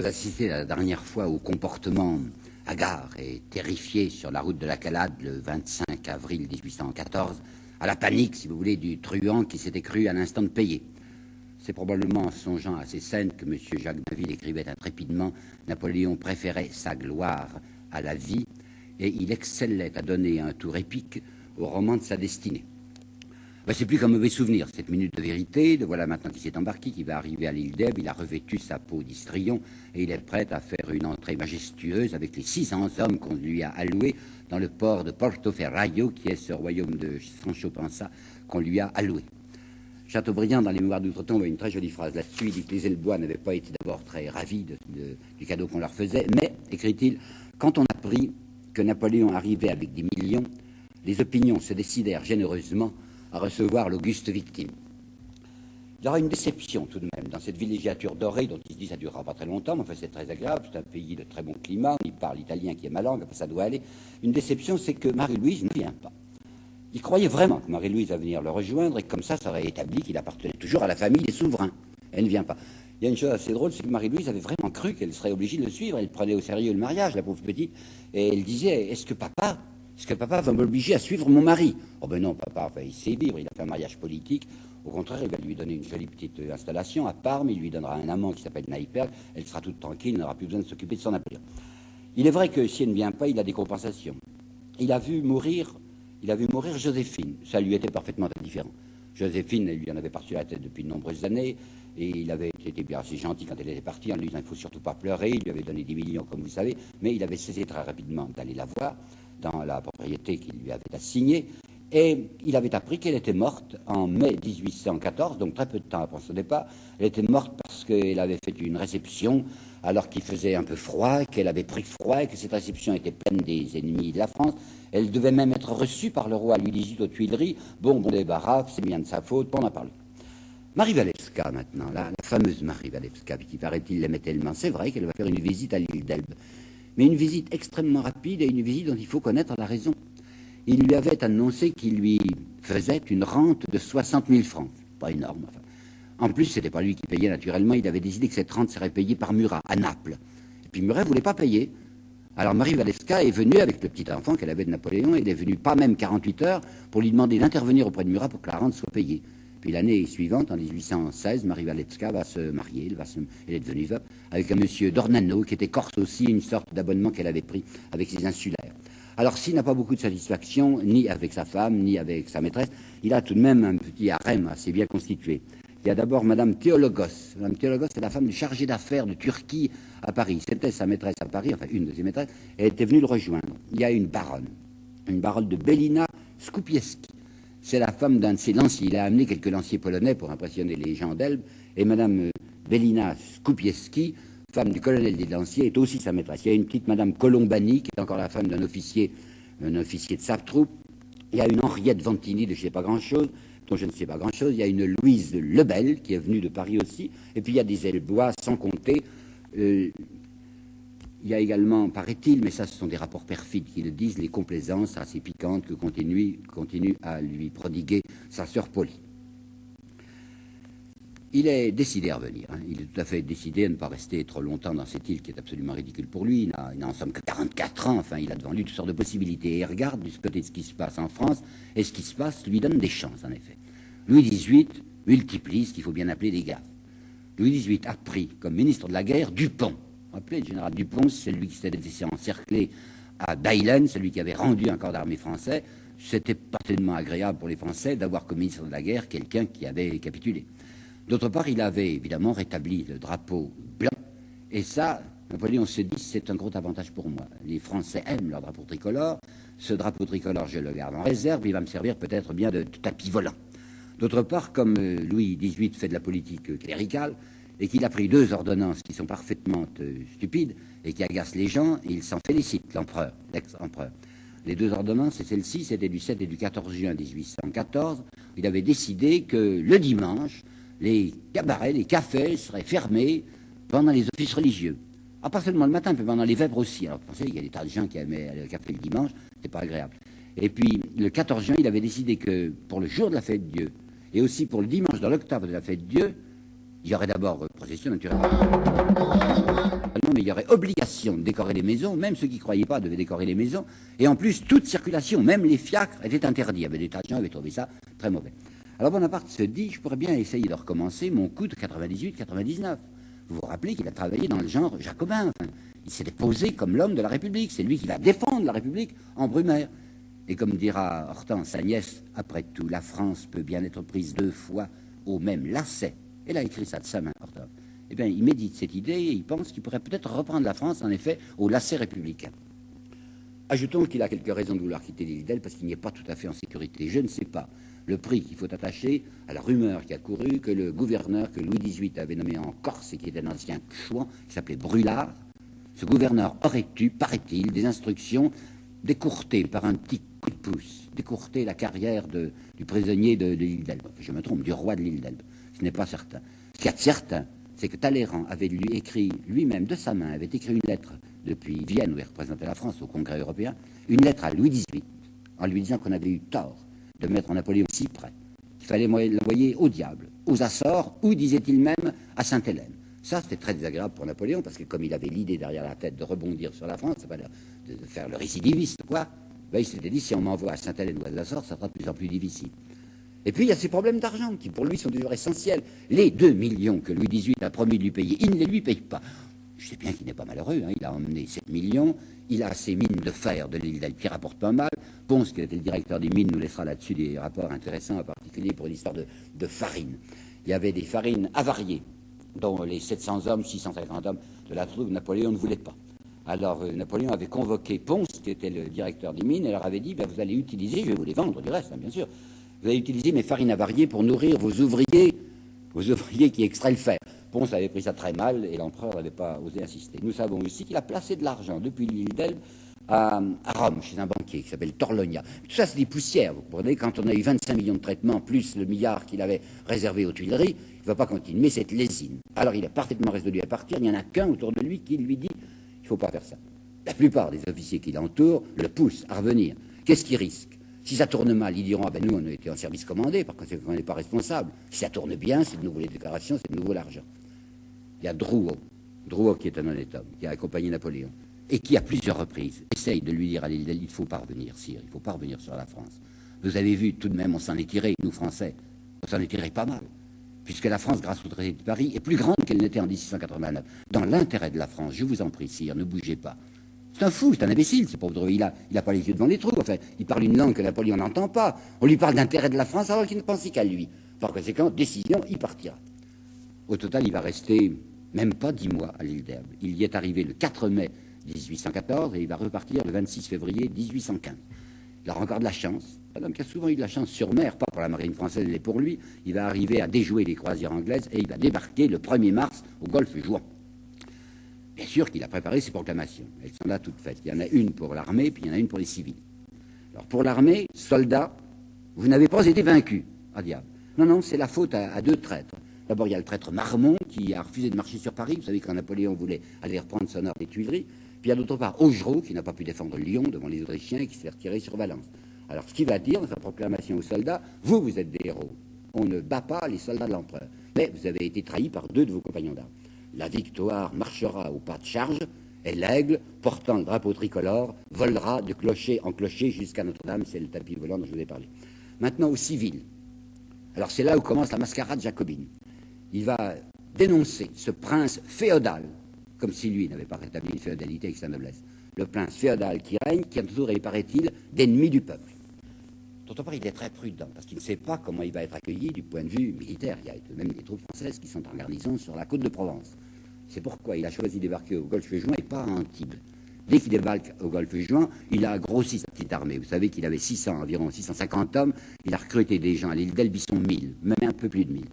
assisté la dernière fois au comportement hagard et terrifié sur la route de la Calade le 25 avril 1814, à la panique, si vous voulez, du truand qui s'était cru à l'instant de payer. C'est probablement en songeant à ces scènes que M. Jacques Bainville écrivait intrépidement « Napoléon préférait sa gloire à la vie et il excellait à donner un tour épique au roman de sa destinée ». C'est plus qu'un mauvais souvenir, cette minute de vérité. Le voilà maintenant qui s'est embarqué, qui va arriver à l'île d'Elbe. Il a revêtu sa peau d'histrion et il est prêt à faire une entrée majestueuse avec les 600 hommes qu'on lui a alloués dans le port de Portoferraio, qui est ce royaume de Sancho Panza qu'on lui a alloué. Chateaubriand, dans les Mémoires d'Outre-Tombe, a une très jolie phrase là-dessus. Il dit que les Elbois n'avaient pas été d'abord très ravis du cadeau qu'on leur faisait, mais, écrit-il, quand on apprit que Napoléon arrivait avec des millions, les opinions se décidèrent généreusement à recevoir l'auguste victime. Il y aura une déception tout de même dans cette villégiature dorée dont il se dit ça ne durera pas très longtemps, mais enfin c'est très agréable, c'est un pays de très bon climat, on y parle italien qui est ma langue, enfin ça doit aller. Une déception, c'est que Marie-Louise ne vient pas. Il croyait vraiment que Marie-Louise allait venir le rejoindre et comme ça aurait établi qu'il appartenait toujours à la famille des souverains. Elle ne vient pas. Il y a une chose assez drôle, c'est que Marie-Louise avait vraiment cru qu'elle serait obligée de le suivre. Elle prenait au sérieux le mariage, la pauvre petite, et elle disait « Est-ce que papa va m'obliger à suivre mon mari ?» Oh ben non, papa, il sait vivre, il a fait un mariage politique. Au contraire, il va lui donner une jolie petite installation à Parme, il lui donnera un amant qui s'appelle Naïperle, elle sera toute tranquille, il n'aura plus besoin de s'occuper de son Napoléon. Il est vrai que si elle ne vient pas, il a des compensations. Il a vu mourir Joséphine, ça lui était parfaitement indifférent. Joséphine, elle lui en avait parti la tête depuis de nombreuses années, et il avait été bien assez gentil quand elle était partie en lui disant il ne faut surtout pas pleurer, il lui avait donné 10 millions comme vous savez, mais il avait cessé très rapidement d'aller la voir dans la propriété qu'il lui avait assignée, et il avait appris qu'elle était morte en mai 1814, donc très peu de temps après son départ. Elle était morte parce qu'elle avait fait une réception alors qu'il faisait un peu froid, qu'elle avait pris froid, et que cette réception était pleine des ennemis de la France. Elle devait même être reçue par le roi Louis XVIII aux Tuileries. Bon débarras, c'est bien de sa faute, on en parle. Marie Walewska, maintenant, la fameuse Marie Walewska, qui paraît-il l'aimait tellement. C'est vrai qu'elle va faire une visite à l'île d'Elbe, mais une visite extrêmement rapide et une visite dont il faut connaître la raison. Il lui avait annoncé qu'il lui faisait une rente de 60 000 francs. Pas énorme, enfin. En plus, ce n'était pas lui qui payait naturellement, il avait décidé que cette rente serait payée par Murat, à Naples. Et puis Murat ne voulait pas payer. Alors Marie Walewska est venue avec le petit enfant qu'elle avait de Napoléon, elle est venue pas même 48 heures pour lui demander d'intervenir auprès de Murat pour que la rente soit payée. Puis l'année suivante, en 1816, Marie Walewska va se marier, elle est devenue veuve, avec un monsieur d'Ornano, qui était corse aussi, une sorte d'abonnement qu'elle avait pris avec ses insulaires. Alors s'il n'a pas beaucoup de satisfaction, ni avec sa femme, ni avec sa maîtresse, il a tout de même un petit harem assez bien constitué. Il y a d'abord Madame Théologos. Madame Théologos, c'est la femme du chargé d'affaires de Turquie à Paris. C'était sa maîtresse à Paris, enfin une de ses maîtresses, et elle était venue le rejoindre. Il y a une baronne de Belina Skupieski. C'est la femme d'un de ses lanciers. Il a amené quelques lanciers polonais pour impressionner les gens d'Elbe, et Madame Belina Skupieski, femme du colonel des lanciers, est aussi sa maîtresse. Il y a une petite Madame Colombani, qui est encore la femme d'un officier de sa troupe. Il y a une Henriette Vantini de je ne sais pas grand-chose, dont je ne sais pas grand-chose. Il y a une Louise Lebel, qui est venue de Paris aussi. Et puis il y a des Elbois, sans compter. Il y a également, paraît-il, mais ça ce sont des rapports perfides qui le disent, les complaisances assez piquantes que continue à lui prodiguer sa sœur Polly. Il est décidé à revenir. Il est tout à fait décidé à ne pas rester trop longtemps dans cette île qui est absolument ridicule pour lui. Il n'a en somme que 44 ans. Enfin, il a devant lui toutes sortes de possibilités. Et il regarde du côté de ce qui se passe en France. Et ce qui se passe lui donne des chances, en effet. Louis XVIII multiplie ce qu'il faut bien appeler des gaffes. Louis XVIII a pris comme ministre de la guerre Dupont. Rappelez, le général Dupont, c'est celui qui s'était laissé encercler à Bailen, celui qui avait rendu un corps d'armée français. C'était particulièrement agréable pour les Français d'avoir comme ministre de la guerre quelqu'un qui avait capitulé. D'autre part, il avait évidemment rétabli le drapeau blanc, et ça, Napoléon se dit, c'est un gros avantage pour moi. Les Français aiment leur drapeau tricolore, ce drapeau tricolore, je le garde en réserve, il va me servir peut-être bien de tapis volant. D'autre part, comme Louis XVIII fait de la politique cléricale, et qu'il a pris 2 ordonnances qui sont parfaitement stupides, et qui agacent les gens, il s'en félicite, l'empereur, l'ex-empereur. Les 2 ordonnances, et celle-ci, c'était du 7 et du 14 juin 1814, il avait décidé que le dimanche, les cabarets, les cafés seraient fermés pendant les offices religieux. Pas seulement le matin, mais pendant les vêpres aussi. Alors, vous pensez, il y a des tas de gens qui aimaient le café le dimanche, c'est pas agréable. Et puis, le 14 juin, il avait décidé que pour le jour de la fête de Dieu, et aussi pour le dimanche dans l'octave de la fête de Dieu, Il y aurait d'abord procession naturellement, mais il y aurait obligation de décorer les maisons, même ceux qui ne croyaient pas devaient décorer les maisons, et en plus, toute circulation, même les fiacres, étaient interdits. Il y avait des tas de gens qui avaient trouvé ça très mauvais. Alors Bonaparte se dit, je pourrais bien essayer de recommencer mon coup de 98-99. Vous vous rappelez qu'il a travaillé dans le genre jacobin. Enfin, il s'était posé comme l'homme de la République. C'est lui qui va défendre la République en Brumaire. Et comme dira Hortense, sa nièce, après tout, la France peut bien être prise 2 fois au même lacet. Elle a écrit ça de sa main, Hortense. Eh bien, il médite cette idée et il pense qu'il pourrait peut-être reprendre la France, en effet, au lacet républicain. Ajoutons qu'il a quelques raisons de vouloir quitter l'île d'Elbe parce qu'il n'y est pas tout à fait en sécurité. Je ne sais pas le prix qu'il faut attacher à la rumeur qui a couru que le gouverneur que Louis XVIII avait nommé en Corse et qui était un ancien chouan, qui s'appelait Brulard, ce gouverneur aurait eu, paraît-il, des instructions d'écourter par un petit coup de pouce, d'écourter la carrière du prisonnier de l'île d'Elbe. Je me trompe, du roi de l'île d'Elbe. Ce n'est pas certain. Ce qu'il y a de certain, c'est que Talleyrand avait lui écrit, lui-même de sa main, avait écrit une lettre depuis Vienne, où il représentait la France au Congrès européen, une lettre à Louis XVIII, en lui disant qu'on avait eu tort de mettre Napoléon si près, qu'il fallait l'envoyer au diable, aux Açores, ou, disait-il même, à Sainte-Hélène. Ça, c'était très désagréable pour Napoléon, parce que comme il avait l'idée derrière la tête de rebondir sur la France, de faire le récidiviste, quoi, ben, il s'était dit, si on m'envoie à Sainte-Hélène ou aux Açores, ça sera de plus en plus difficile. Et puis, il y a ces problèmes d'argent, qui pour lui sont toujours essentiels. Les 2 millions que Louis XVIII a promis de lui payer, il ne les lui paye pas. Je sais bien qu'il n'est pas malheureux, hein. Il a emmené 7 millions, il a ses mines de fer de l'île d'Elbe qui rapportent pas mal. Ponce, qui était le directeur des mines, nous laissera là-dessus des rapports intéressants, en particulier pour une histoire de farine. Il y avait des farines avariées, dont les 700 hommes, 650 hommes de la troupe, Napoléon ne voulait pas. Alors Napoléon avait convoqué Ponce, qui était le directeur des mines, et leur avait dit, ben, vous allez utiliser, je vais vous les vendre du reste, hein, bien sûr, vous allez utiliser mes farines avariées pour nourrir vos ouvriers qui extraient le fer. Ponce avait pris ça très mal et l'empereur n'avait pas osé insister. Nous savons aussi qu'il a placé de l'argent depuis l'île d'Elbe à Rome, chez un banquier qui s'appelle Torlonia. Tout ça, c'est des poussières, vous comprenez. Quand on a eu 25 millions de traitements, plus le milliard qu'il avait réservé aux Tuileries, il ne va pas continuer cette lésine. Alors il est parfaitement résolu à partir, il n'y en a qu'un autour de lui qui lui dit il ne faut pas faire ça. La plupart des officiers qui l'entourent le poussent à revenir. Qu'est-ce qu'il risque? Si ça tourne mal, ils diront, ah ben nous, on a été en service commandé, par conséquent, on n'est pas responsable. Si ça tourne bien, c'est de nouveau les déclarations, c'est de nouveau l'argent. Il y a Drouot qui est un honnête homme, qui a accompagné Napoléon, et qui, à plusieurs reprises, essaye de lui dire à l'île d'Elbe, il ne faut pas revenir, sire, il ne faut pas revenir sur la France. Vous avez vu, tout de même, on s'en est tiré, nous, Français, on s'en est tiré pas mal, puisque la France, grâce au traité de Paris, est plus grande qu'elle n'était en 1689. Dans l'intérêt de la France, je vous en prie, sire, ne bougez pas. C'est un fou, c'est un imbécile, ce pauvre Drouot. Il a pas les yeux devant les trous. Enfin, il parle une langue que Napoléon n'entend pas. On lui parle d'intérêt de la France alors qu'il ne pensait qu'à lui. Par conséquent, décision, il partira. Au total, il va rester même pas 10 mois à l'île d'Elbe. Il y est arrivé le 4 mai 1814 et il va repartir le 26 février 1815. Il aura encore de la chance. Madame qui a souvent eu de la chance sur mer, pas pour la marine française, mais pour lui. Il va arriver à déjouer les croisières anglaises et il va débarquer le 1er mars au golfe Juan. Bien sûr qu'il a préparé ses proclamations. Elles sont là toutes faites. Il y en a une pour l'armée, puis il y en a une pour les civils. Alors pour l'armée, soldats, vous n'avez pas été vaincus. Ah diable. Non, non, c'est la faute à 2 traîtres. D'abord, il y a le traître Marmont qui a refusé de marcher sur Paris. Vous savez quand Napoléon voulait aller reprendre son ordre des Tuileries. Puis il y a d'autre part Augereau qui n'a pas pu défendre Lyon devant les Autrichiens et qui s'est retiré sur Valence. Alors ce qu'il va dire dans sa proclamation aux soldats, vous êtes des héros. On ne bat pas les soldats de l'empereur. Mais vous avez été trahis par 2 de vos compagnons d'armes. La victoire marchera au pas de charge, et l'aigle, portant le drapeau tricolore, volera de clocher en clocher jusqu'à Notre-Dame. C'est le tapis volant dont je vous ai parlé. Maintenant, aux civils. Alors, c'est là où commence la mascarade jacobine. Il va dénoncer ce prince féodal, comme si lui n'avait pas rétabli une féodalité avec sa noblesse. Le prince féodal qui règne, qui a toujours, il paraît-il, d'ennemi du peuple. D'autre part, il est très prudent, parce qu'il ne sait pas comment il va être accueilli du point de vue militaire. Il y a même des troupes françaises qui sont en garnison sur la côte de Provence. C'est pourquoi il a choisi de débarquer au golfe Juan et pas à Antibes. Dès qu'il débarque au golfe Juan, il a grossi sa petite armée. Vous savez qu'il avait environ 650 hommes. Il a recruté des gens à l'île d'Elbe, ils sont 1000, même un peu plus de 1000.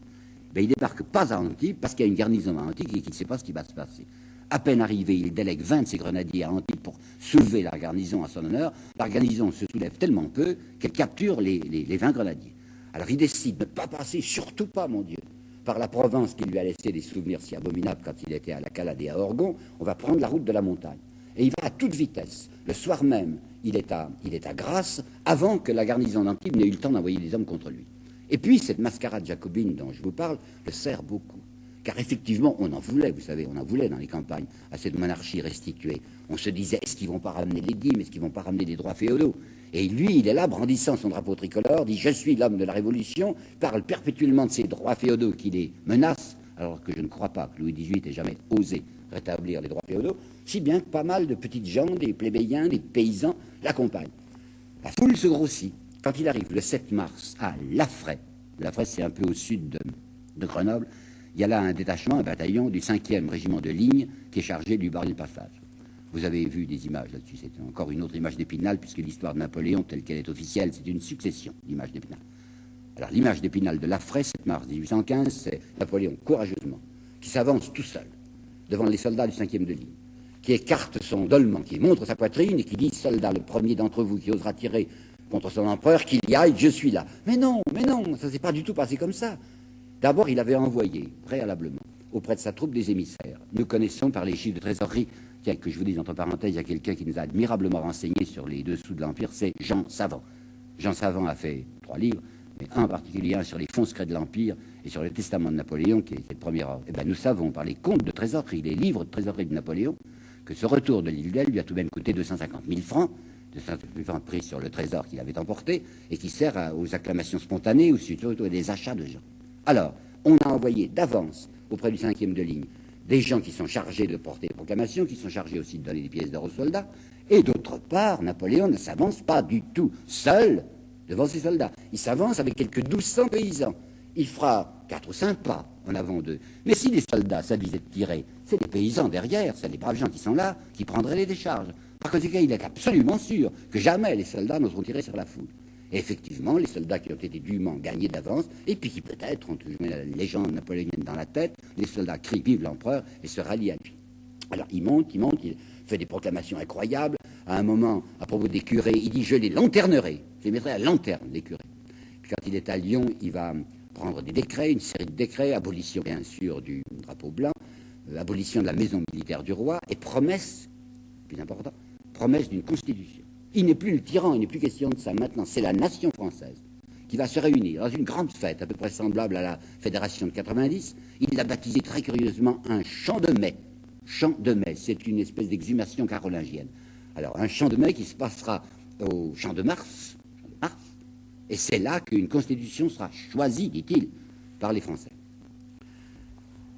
Mais il ne débarque pas à Antibes parce qu'il y a une garnison à Antibes et qu'il ne sait pas ce qui va se passer. À peine arrivé, il délègue 20 de ses grenadiers à Antibes pour soulever la garnison à son honneur. La garnison se soulève tellement peu qu'elle capture les 20 grenadiers. Alors il décide de ne pas passer, surtout pas, mon Dieu, par la Provence qui lui a laissé des souvenirs si abominables quand il était à la Calade et à Orgon. On va prendre la route de la montagne. Et il va à toute vitesse. Le soir même, il est à Grasse, avant que la garnison d'Antibes n'ait eu le temps d'envoyer des hommes contre lui. Et puis, cette mascarade jacobine dont je vous parle le sert beaucoup. car effectivement, on en voulait, vous savez, on en voulait dans les campagnes à cette monarchie restituée. On se disait, est-ce qu'ils vont pas ramener les dîmes, est-ce qu'ils vont pas ramener des droits féodaux? Et lui, il est là, brandissant son drapeau tricolore, dit, je suis l'homme de la Révolution, parle perpétuellement de ces droits féodaux qui les menacent, alors que je ne crois pas que Louis XVIII ait jamais osé rétablir les droits féodaux, si bien que pas mal de petites gens, des plébéiens, des paysans, l'accompagnent. La foule se grossit. Quand il arrive le 7 mars à Lafray, c'est un peu au sud de Grenoble, il y a là un détachement, un bataillon du 5e régiment de ligne qui est chargé du baril passage. Vous avez vu des images là-dessus, c'est encore une autre image d'Épinal, puisque l'histoire de Napoléon, telle qu'elle est officielle, c'est une succession d'images d'Épinal. Alors l'image d'Épinal de Lafray, 7 mars 1815, c'est Napoléon, courageusement, qui s'avance tout seul devant les soldats du 5e de ligne, qui écarte son dolman, qui montre sa poitrine et qui dit, soldat, le premier d'entre vous qui osera tirer contre son empereur, qu'il y aille, je suis là. Mais non, ça ne s'est pas du tout passé comme ça. D'abord, il avait envoyé, préalablement, auprès de sa troupe des émissaires. Nous connaissons par les chiffres de trésorerie, tiens, que je vous dise entre parenthèses, il y a quelqu'un qui nous a admirablement renseigné sur les dessous de l'Empire, c'est Jean Savant. Jean Savant a fait 3 livres, mais un en particulier, un sur les fonds secrets de l'Empire et sur le testament de Napoléon, qui est le premier ordre. Eh bien, nous savons par les comptes de trésorerie, les livres de trésorerie de Napoléon, que ce retour de l'île d'Elbe lui a tout de même coûté 250 000 francs, pris sur le trésor qu'il avait emporté et qui sert aux acclamations spontanées ou surtout à des achats de gens. Alors, on a envoyé d'avance auprès du 5e de ligne des gens qui sont chargés de porter les proclamations, qui sont chargés aussi de donner des pièces d'or aux soldats, et d'autre part, Napoléon ne s'avance pas du tout seul devant ses soldats. Il s'avance avec quelques 1200 paysans. Il fera 4 ou 5 pas en avant d'eux. Mais si les soldats s'avisaient de tirer, c'est les paysans derrière, c'est les braves gens qui sont là, qui prendraient les décharges. Par conséquent, il est absolument sûr que jamais les soldats n'oseront tirer sur la foule. Et effectivement, les soldats qui ont été dûment gagnés d'avance, et puis qui peut-être ont toujours la légende napoléonienne dans la tête, les soldats crient vive l'empereur et se rallient à lui. Alors il monte, il fait des proclamations incroyables. À un moment, à propos des curés, il dit je les lanternerai, je les mettrai à lanterne, les curés. Puis quand il est à Lyon, il va prendre des décrets, une série de décrets, abolition bien sûr du drapeau blanc, abolition de la maison militaire du roi, et promesse, plus important, promesse d'une constitution. Il n'est plus le tyran, il n'est plus question de ça. Maintenant, c'est la nation française qui va se réunir dans une grande fête, à peu près semblable à la Fédération de 90. Il l'a baptisé très curieusement un chant de mai. Chant de mai, c'est une espèce d'exhumation carolingienne. Alors, un chant de mai qui se passera au champ de Mars, et c'est là qu'une constitution sera choisie, dit-il, par les Français.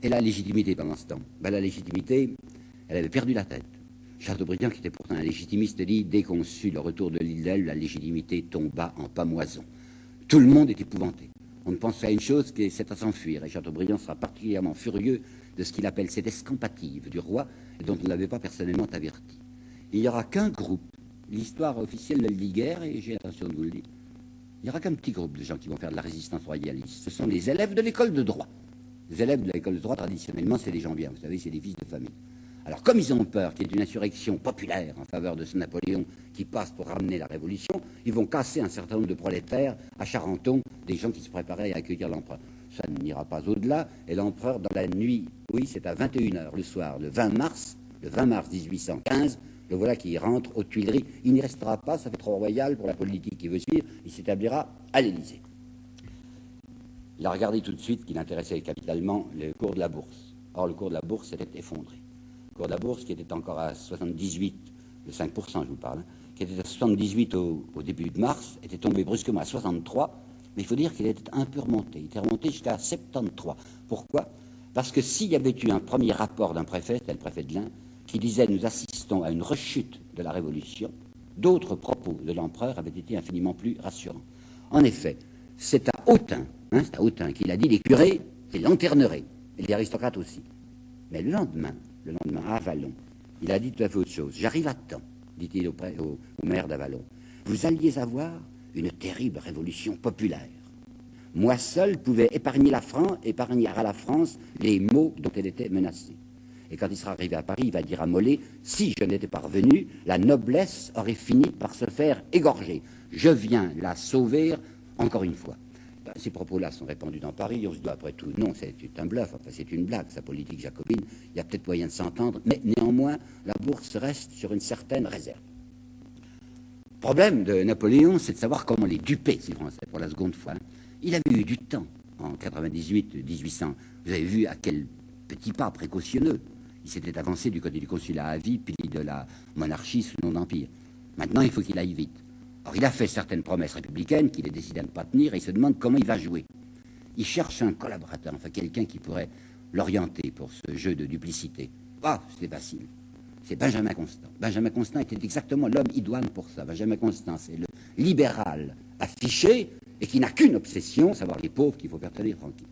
Et la légitimité pendant ce temps, la légitimité, elle avait perdu la tête. Chateaubriand, qui était pourtant un légitimiste, dit « Dès qu'on sut le retour de l'île d'Elbe, la légitimité tomba en pamoison. » Tout le monde est épouvanté. On ne pense à une chose, c'est à s'enfuir. Et Chateaubriand sera particulièrement furieux de ce qu'il appelle cette escampative du roi, et dont on ne l'avait pas personnellement averti. Il n'y aura qu'un groupe. L'histoire officielle ne le dit guère, et j'ai l'intention de vous le dire. Il n'y aura qu'un petit groupe de gens qui vont faire de la résistance royaliste. Ce sont les élèves de l'école de droit. Les élèves de l'école de droit, traditionnellement, c'est des gens bien. Vous savez, c'est des fils de famille. Alors, comme ils ont peur qu'il y ait une insurrection populaire en faveur de ce Napoléon qui passe pour ramener la Révolution, ils vont casser un certain nombre de prolétaires à Charenton, des gens qui se préparaient à accueillir l'empereur. Ça n'ira pas au-delà, et l'empereur, dans la nuit, oui, c'est à 21h le soir, le 20 mars 1815, le voilà qui rentre aux Tuileries. Il n'y restera pas, ça fait trop royal pour la politique qui veut suivre, il s'établira à l'Élysée. Il a regardé tout de suite qu'il intéressait capitalement le cours de la bourse. Or, le cours de la bourse s'était effondré. Le cours de la bourse, qui était encore à 78, de 5%, je vous parle, qui était à 78 au début de mars, était tombé brusquement à 63, mais il faut dire qu'il était un peu remonté. Il était remonté jusqu'à 73. Pourquoi? Parce que s'il y avait eu un premier rapport d'un préfet, c'était le préfet de l'Ain, qui disait « Nous assistons à une rechute de la Révolution », d'autres propos de l'empereur avaient été infiniment plus rassurants. En effet, c'est à Autun qu'il a dit « Les curés, c'est lanterneraient, et les aristocrates aussi ». Mais le lendemain, à Avalon, il a dit tout à fait autre chose. « J'arrive à temps, dit-il au maire d'Avalon. Vous alliez avoir une terrible révolution populaire. Moi seul pouvais épargner à la France les maux dont elle était menacée. Et quand il sera arrivé à Paris, il va dire à Molé, si je n'étais pas revenu, la noblesse aurait fini par se faire égorger. Je viens la sauver encore une fois. » Ces propos-là sont répandus dans Paris. On se dit, après tout, non, c'est un bluff, enfin, c'est une blague, sa politique jacobine. Il y a peut-être moyen de s'entendre, mais néanmoins, la bourse reste sur une certaine réserve. Le problème de Napoléon, c'est de savoir comment les duper, ces Français, pour la seconde fois. Il avait eu du temps en 98-1800. Vous avez vu à quel petit pas précautionneux. Il s'était avancé du côté du consulat à vie, puis de la monarchie sous le nom d'empire. Maintenant, il faut qu'il aille vite. Or, il a fait certaines promesses républicaines qu'il est décidé à ne pas tenir, et il se demande comment il va jouer. Il cherche un collaborateur, enfin quelqu'un qui pourrait l'orienter pour ce jeu de duplicité. Ah, c'est facile. C'est Benjamin Constant. Benjamin Constant était exactement l'homme idoine pour ça. Benjamin Constant, c'est le libéral affiché et qui n'a qu'une obsession, savoir les pauvres qu'il faut faire tenir tranquille.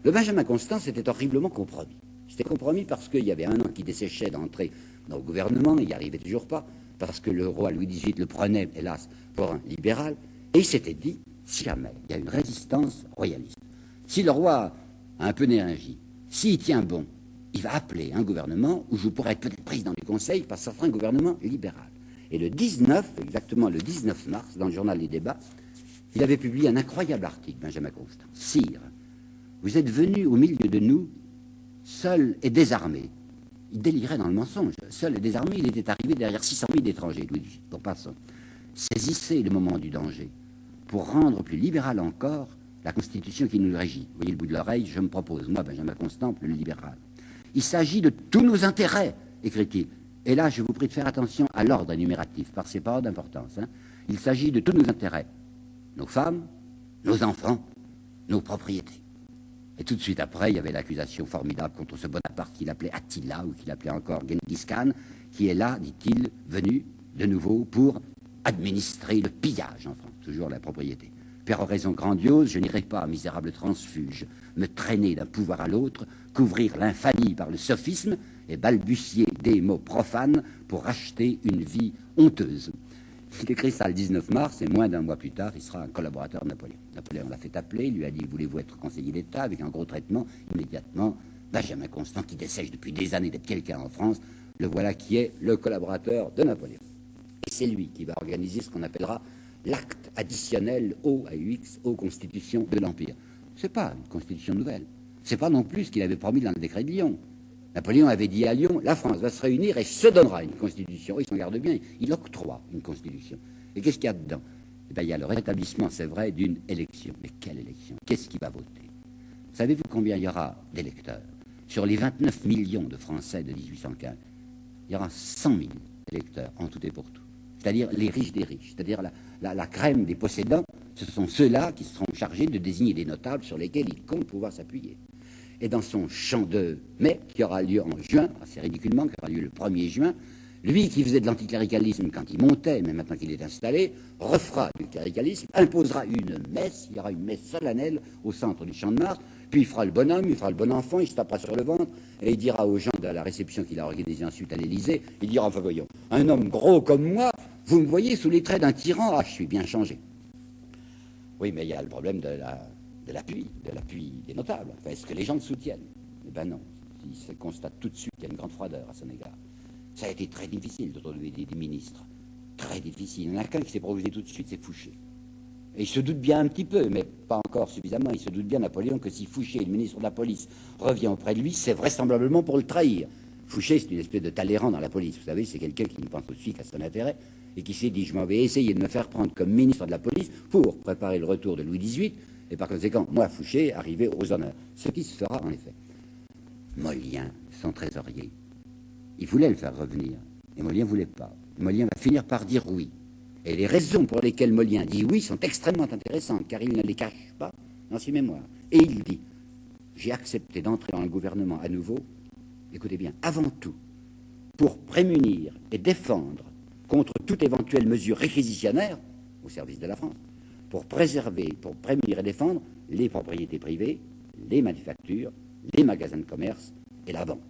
Le Benjamin Constant s'était horriblement compromis. C'était compromis parce qu'il y avait un an qui desséchait d'entrer dans le gouvernement, il n'y arrivait toujours pas, parce que le roi Louis XVIII le prenait, hélas, pour un libéral, et il s'était dit, si jamais il y a une résistance royaliste, si le roi a un peu d'énergie, s'il tient bon, il va appeler un gouvernement où je pourrais être peut-être président du Conseil, parce que ça sera un gouvernement libéral. Et le 19, exactement le 19 mars, dans le journal Les Débats, il avait publié un incroyable article, Benjamin Constant. Sire, vous êtes venu au milieu de nous, seul et désarmé. Il délirait dans le mensonge. Seul et désarmé, il était arrivé derrière 600 000 étrangers, Louis XVIII, pour passant. Saisissez le moment du danger pour rendre plus libéral encore la Constitution qui nous régit. Vous voyez le bout de l'oreille, je me propose, moi, Benjamin Constant, le libéral. Il s'agit de tous nos intérêts, écrit-il. Et là, je vous prie de faire attention à l'ordre énumératif, parce que c'est pas ordre d'importance. Il s'agit de tous nos intérêts. Nos femmes, nos enfants, nos propriétés. Et tout de suite après, il y avait l'accusation formidable contre ce Bonaparte qu'il appelait Attila, ou qu'il appelait encore Genghis Khan, qui est là, dit-il, venu de nouveau pour administrer le pillage en France, toujours la propriété. Péroraison grandiose, je n'irai pas, misérable transfuge, me traîner d'un pouvoir à l'autre, couvrir l'infamie par le sophisme et balbutier des mots profanes pour racheter une vie honteuse. Il écrit ça le 19 mars, et moins d'un mois plus tard, il sera un collaborateur de Napoléon. Napoléon l'a fait appeler, il lui a dit « Voulez-vous être conseiller d'État ?» avec un gros traitement. Immédiatement, Benjamin Constant, qui dessèche depuis des années d'être quelqu'un en France, le voilà qui est le collaborateur de Napoléon. Et c'est lui qui va organiser ce qu'on appellera l'acte additionnel OAUX aux constitutions de l'Empire. C'est pas une constitution nouvelle. C'est pas non plus ce qu'il avait promis dans le décret de Lyon. Napoléon avait dit à Lyon, la France va se réunir et se donnera une constitution. Il s'en garde bien, il octroie une constitution. Et qu'est-ce qu'il y a dedans? Eh bien, il y a le rétablissement, c'est vrai, d'une élection. Mais quelle élection? Qu'est-ce qui va voter? Savez-vous combien il y aura d'électeurs? Sur les 29 millions de Français de 1815, il y aura 100 000 électeurs en tout et pour tout. C'est-à-dire les riches des riches, c'est-à-dire la crème des possédants. Ce sont ceux-là qui seront chargés de désigner des notables sur lesquels ils comptent pouvoir s'appuyer. Et dans son champ de mai, qui aura lieu en juin, assez ridiculement, qui aura lieu le 1er juin, lui qui faisait de l'anticléricalisme quand il montait, mais maintenant qu'il est installé, refera du cléricalisme, imposera une messe, il y aura une messe solennelle au centre du Champ de Mars, puis il fera le bonhomme, il fera le bon enfant, il se tapera sur le ventre, et il dira aux gens de la réception qu'il a organisée ensuite à l'Élysée, il dira, enfin voyons, un homme gros comme moi, vous me voyez sous les traits d'un tyran, ah, je suis bien changé. Oui, mais il y a le problème de l'appui des notables. Enfin, est-ce que les gens le soutiennent? Eh bien non. Ils se constatent tout de suite qu'il y a une grande froideur à son égard. Ça a été très difficile de trouver des ministres. Très difficile. Il y en a qu'un qui s'est proposé tout de suite, c'est Fouché. Et il se doute bien un petit peu, mais pas encore suffisamment. Il se doute bien, Napoléon, que si Fouché, le ministre de la police, revient auprès de lui, c'est vraisemblablement pour le trahir. Fouché, c'est une espèce de Talleyrand dans la police. Vous savez, c'est quelqu'un qui ne pense aussi qu'à son intérêt et qui s'est dit, je m'en vais essayer de me faire prendre comme ministre de la police pour préparer le retour de Louis XVIII et par conséquent, moi, Fouché, arriver aux honneurs. Ce qui se fera, en effet. Molien, son trésorier, il voulait le faire revenir, et Molien ne voulait pas. Molien va finir par dire oui. Et les raisons pour lesquelles Molien dit oui sont extrêmement intéressantes, car il ne les cache pas dans ses mémoires. Et il dit, j'ai accepté d'entrer dans le gouvernement à nouveau, écoutez bien, avant tout, pour prémunir et défendre contre toute éventuelle mesure réquisitionnaire au service de la France, pour préserver, pour prémunir et défendre les propriétés privées, les manufactures, les magasins de commerce et la banque.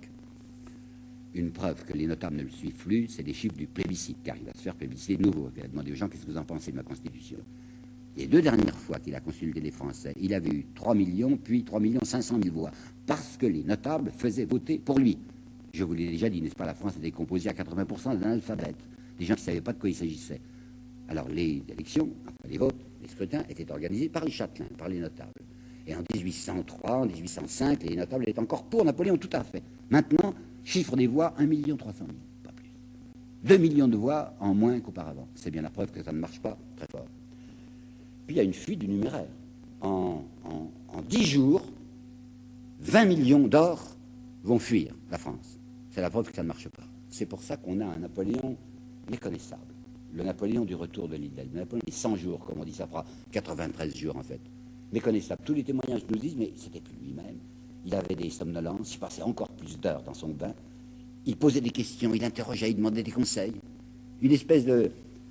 Une preuve que les notables ne le suivent plus, c'est les chiffres du plébiscite, car il va se faire plébisciter de nouveau. Il va demander aux gens qu'est-ce que vous en pensez de ma Constitution. Les deux dernières fois qu'il a consulté les Français, il avait eu 3 millions, puis 3 500 000 voix, parce que les notables faisaient voter pour lui. Je vous l'ai déjà dit, n'est-ce pas, la France était composée à 80% d'analphabètes, des gens qui ne savaient pas de quoi il s'agissait. Alors les élections, enfin les votes, les scrutins étaient organisés par les châtelains, par les notables. Et en 1803, en 1805, les notables étaient encore pour Napoléon, tout à fait. Maintenant, chiffre des voix, 1 300 000, pas plus. 2 millions de voix en moins qu'auparavant. C'est bien la preuve que ça ne marche pas très fort. Puis il y a une fuite du numéraire. En 10 jours, 20 millions d'or vont fuir la France. C'est la preuve que ça ne marche pas. C'est pour ça qu'on a un Napoléon méconnaissable. Le Napoléon du retour de l'île d'Elbe. Le Napoléon des 100 jours, comme on dit, ça fera 93 jours en fait. Méconnaissable. Tous les témoignages nous disent, mais c'était plus lui-même. Il avait des somnolences, il passait encore plus d'heures dans son bain. Il posait des questions, il interrogeait, il demandait des conseils. Une espèce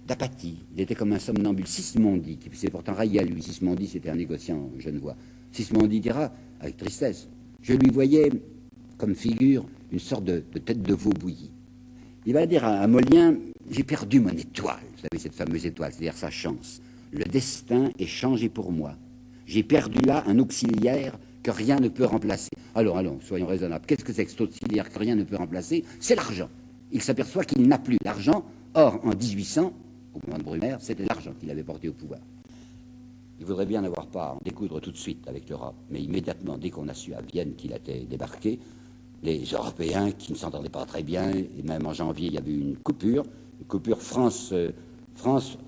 d'apathie. Il était comme un somnambule. Sismondi, qui s'est pourtant raillé à lui. Sismondi, c'était un négociant genevois. Sismondi dira, avec tristesse, je lui voyais comme figure une sorte de tête de veau bouillie. Il va dire à Molien, j'ai perdu mon étoile, vous savez, cette fameuse étoile, c'est-à-dire sa chance. Le destin est changé pour moi. J'ai perdu là un auxiliaire que rien ne peut remplacer. Alors, allons, soyons raisonnables. Qu'est-ce que c'est que cet auxiliaire que rien ne peut remplacer? C'est l'argent. Il s'aperçoit qu'il n'a plus l'argent. Or, en 1800, au moment de Brumaire, c'était l'argent qu'il avait porté au pouvoir. Il voudrait bien n'avoir pas à en découdre tout de suite avec l'Europe, mais immédiatement, dès qu'on a su à Vienne qu'il était débarqué, les Européens qui ne s'entendaient pas très bien, et même en janvier, il y avait eu une coupure France,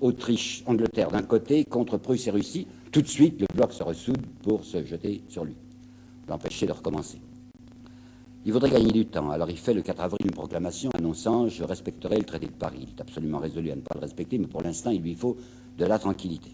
Autriche, Angleterre d'un côté, contre Prusse et Russie. Tout de suite, le bloc se ressoude pour se jeter sur lui, l'empêcher de recommencer. Il voudrait gagner du temps, alors il fait le 4 avril une proclamation annonçant « Je respecterai le traité de Paris ». Il est absolument résolu à ne pas le respecter, mais pour l'instant, il lui faut de la tranquillité.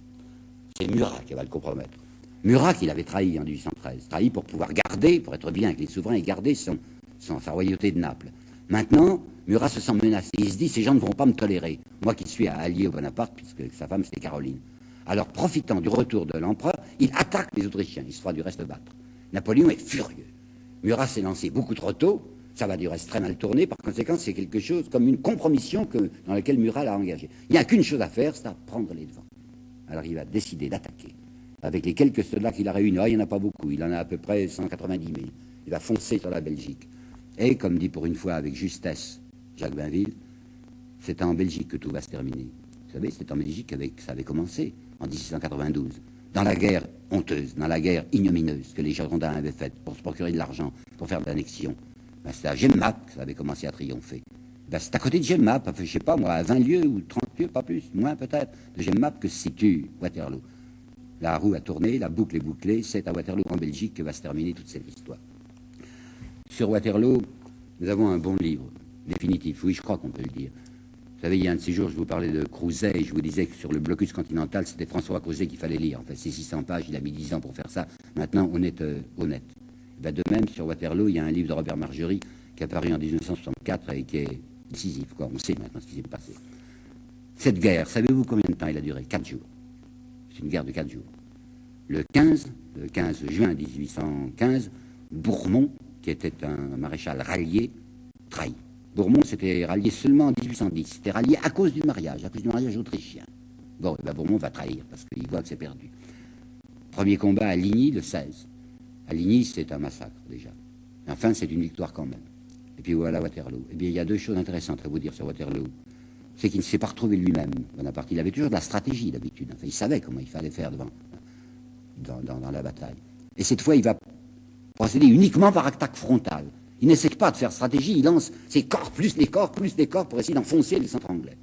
C'est Murat qui va le compromettre. Murat qui l'avait trahi en 1813, trahi pour pouvoir garder, pour être bien avec les souverains et garder sa royauté de Naples. Maintenant, Murat se sent menacé. Il se dit, ces gens ne vont pas me tolérer. Moi qui suis allié au Bonaparte, puisque sa femme c'était Caroline. Alors, profitant du retour de l'empereur, il attaque les Autrichiens. Il se fera du reste battre. Napoléon est furieux. Murat s'est lancé beaucoup trop tôt. Ça va du reste très mal tourner. Par conséquent, c'est quelque chose comme une compromission dans laquelle Murat l'a engagé. Il n'y a qu'une chose à faire, c'est à prendre les devants. Alors, il va décider d'attaquer. Avec les quelques soldats qu'il a réunis, il n'y en a pas beaucoup, il en a à peu près 190 000. Il va foncer sur la Belgique. Et, comme dit pour une fois avec justesse Jacques Bainville, c'est en Belgique que tout va se terminer. Vous savez, c'est en Belgique que ça avait commencé, en 1692. Dans la guerre honteuse, dans la guerre ignomineuse que les Girondins avaient faite pour se procurer de l'argent, pour faire de l'annexion. Ben, c'est à Jemmapes que ça avait commencé à triompher. Ben, c'est à côté de Jemmapes, je ne sais pas moi, à 20 lieues ou 30 lieues, pas plus, moins peut-être, de Jemmapes que se situe Waterloo. La roue a tourné, la boucle est bouclée, c'est à Waterloo en Belgique que va se terminer toute cette histoire. Sur Waterloo, nous avons un bon livre, définitif, oui, je crois qu'on peut le dire. Vous savez, il y a un de ces jours, je vous parlais de Crouzet, et je vous disais que sur le blocus continental, c'était François Crouzet qu'il fallait lire. Enfin, c'est 600 pages, il a mis 10 ans pour faire ça. Maintenant, on est honnête. Ben, de même, sur Waterloo, il y a un livre de Robert Margerie qui est apparu en 1964 et qui est décisif, quoi. On sait maintenant ce qui s'est passé. Cette guerre, savez-vous combien de temps elle a duré? 4 jours. C'est une guerre de 4 jours. Le 15 juin 1815, Bourmont, qui était un maréchal rallié, trahit. Bourmont s'était rallié seulement en 1810. C'était rallié à cause du mariage autrichien. Bon, ben Bourmont va trahir parce qu'il voit que c'est perdu. Premier combat à Ligny, le 16. À Ligny, c'est un massacre déjà. Enfin, c'est une victoire quand même. Et puis voilà Waterloo. Eh bien, il y a deux choses intéressantes à vous dire sur Waterloo. C'est qu'il ne s'est pas retrouvé lui-même, Bonaparte. Il avait toujours de la stratégie d'habitude. Enfin, il savait comment il fallait faire dans la bataille. Et cette fois, il va procéder uniquement par attaque frontale. Il n'essaie pas de faire stratégie, il lance ses corps, plus les corps pour essayer d'enfoncer le centre anglais.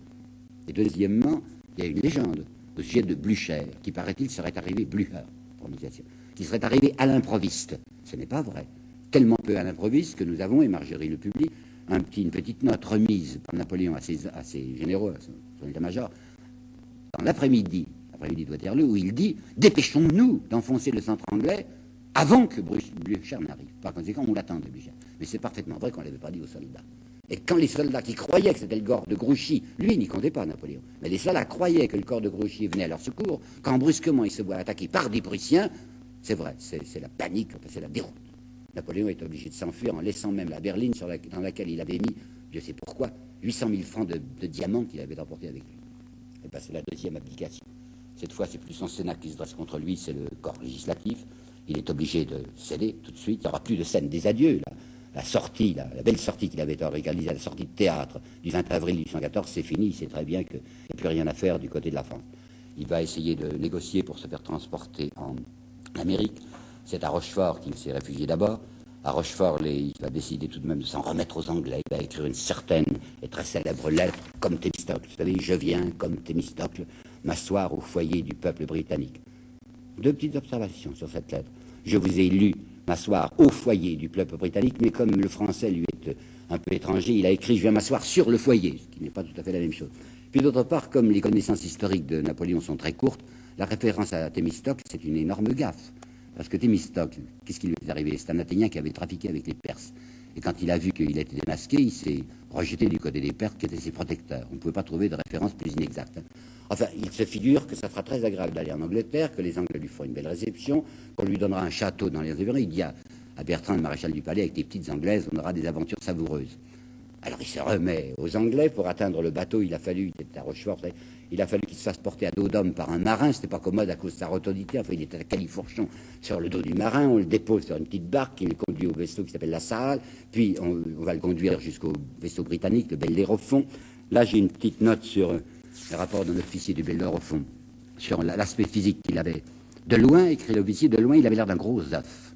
Et deuxièmement, il y a une légende au sujet de Blücher, qui paraît-il serait arrivé, Blücher, prononciation, qui serait arrivé à l'improviste. Ce n'est pas vrai. Tellement peu à l'improviste que nous avons, et Margerie le publie, une petite note remise par Napoléon à ses généraux, à son état-major, dans l'après-midi de Waterloo, où il dit « Dépêchons-nous d'enfoncer le centre anglais avant que Blücher n'arrive. » Par conséquent, on l'attend de Blücher. Mais c'est parfaitement vrai qu'on ne l'avait pas dit aux soldats. Et quand les soldats qui croyaient que c'était le corps de Grouchy, lui, il n'y comptait pas, Napoléon, mais les soldats croyaient que le corps de Grouchy venait à leur secours, quand brusquement ils se voient attaqués par des Prussiens, c'est vrai, c'est la panique, c'est la déroute. Napoléon est obligé de s'enfuir en laissant même la berline dans laquelle il avait mis, je sais pourquoi, 800 000 francs de diamants qu'il avait emportés avec lui. Et ben, c'est la deuxième abdication. Cette fois, c'est plus son Sénat qui se dresse contre lui, c'est le corps législatif. Il est obligé de céder tout de suite. Il n'y aura plus de scène des adieux. La sortie, la belle sortie qu'il avait organisée, la sortie de théâtre du 20 avril 1814, c'est fini. Il sait très bien qu'il n'y a plus rien à faire du côté de la France. Il va essayer de négocier pour se faire transporter en Amérique. C'est à Rochefort qu'il s'est réfugié d'abord. À Rochefort, il va décider tout de même de s'en remettre aux Anglais. Il va écrire une certaine et très célèbre lettre, comme Thémistocle. Vous savez, je viens, comme Thémistocle, m'asseoir au foyer du peuple britannique. Deux petites observations sur cette lettre. Je vous ai lu m'asseoir au foyer du peuple britannique, mais comme le français lui est un peu étranger, il a écrit « je viens m'asseoir sur le foyer », ce qui n'est pas tout à fait la même chose. Puis d'autre part, comme les connaissances historiques de Napoléon sont très courtes, la référence à Thémistocle, c'est une énorme gaffe. Parce que Thémistocle, qu'est-ce qui lui est arrivé? C'est un Athénien qui avait trafiqué avec les Perses. Et quand il a vu qu'il était démasqué, il s'est rejeté du côté des Perses, qui étaient ses protecteurs. On ne pouvait pas trouver de référence plus inexacte. Enfin, il se figure que ça sera très agréable d'aller en Angleterre, que les Anglais lui feront une belle réception, qu'on lui donnera un château dans les environs. Il dit à Bertrand, le maréchal du Palais, avec des petites Anglaises, on aura des aventures savoureuses. Alors il se remet aux Anglais. Pour atteindre le bateau, il était à Rochefort, il a fallu qu'il se fasse porter à dos d'homme par un marin. C'était pas commode à cause de sa rotondité. Enfin, il était à califourchon sur le dos du marin. On le dépose sur une petite barque qui le conduit au vaisseau qui s'appelle la Saale. Puis on va le conduire jusqu'au vaisseau britannique, le Bellérophon. Là, j'ai une petite note sur le rapport d'un officier du Bellérophon, sur l'aspect physique qu'il avait. De loin, écrit l'officier, de loin, il avait l'air d'un gros œuf.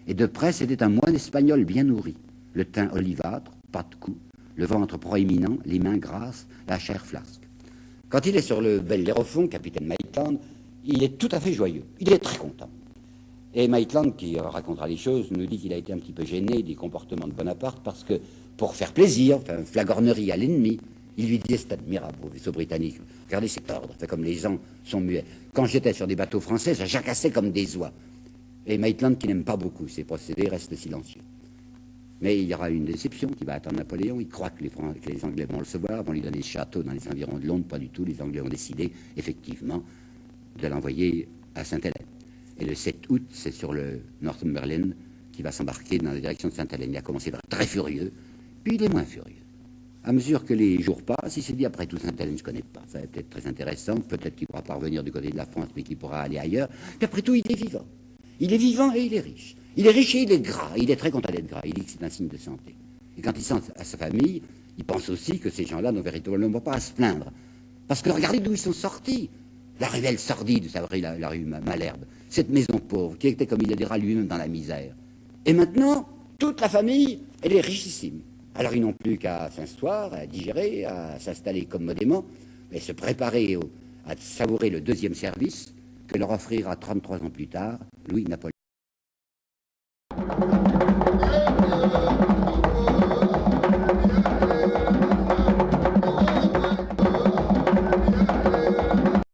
Et de près, c'était un moine espagnol bien nourri. Le teint olivâtre, pas de cou, le ventre proéminent, les mains grasses, la chair flasque. Quand il est sur le Bellérophon, capitaine Maitland, il est tout à fait joyeux. Il est très content. Et Maitland, qui racontera les choses, nous dit qu'il a été un petit peu gêné des comportements de Bonaparte parce que, pour faire plaisir, enfin, flagornerie à l'ennemi, il lui disait, c'est admirable, vos vaisseaux britanniques. Regardez cet ordre, fait comme les gens sont muets. Quand j'étais sur des bateaux français, ça jacassait comme des oies. Et Maitland, qui n'aime pas beaucoup ces procédés, reste silencieux. Mais il y aura une déception qui va attendre Napoléon. Il croit que les Anglais vont le recevoir, vont lui donner ce château dans les environs de Londres. Pas du tout. Les Anglais ont décidé, effectivement, de l'envoyer à Sainte-Hélène. Et le 7 août, c'est sur le Northumberland qui va s'embarquer dans la direction de Sainte-Hélène. Il a commencé par être très furieux, puis il est moins furieux. À mesure que les jours passent, il s'est dit, après tout, Sainte-Hélène, je ne connais pas. Ça va être très intéressant. Peut-être qu'il ne pourra pas revenir du côté de la France, mais qu'il pourra aller ailleurs. Puis après tout, il est vivant. Il est vivant et il est riche. Il est riche et il est gras. Il est très content d'être gras. Il dit que c'est un signe de santé. Et quand il pense à sa famille, il pense aussi que ces gens-là n'ont véritablement pas à se plaindre. Parce que regardez d'où ils sont sortis. La ruelle sordide, ça la rue Malherbe. Cette maison pauvre, qui était, comme il le dira lui-même, dans la misère. Et maintenant, toute la famille, elle est richissime. Alors ils n'ont plus qu'à s'asseoir, à digérer, à s'installer commodément, et se préparer à savourer le deuxième service que leur offrira 33 ans plus tard Louis-Napoléon.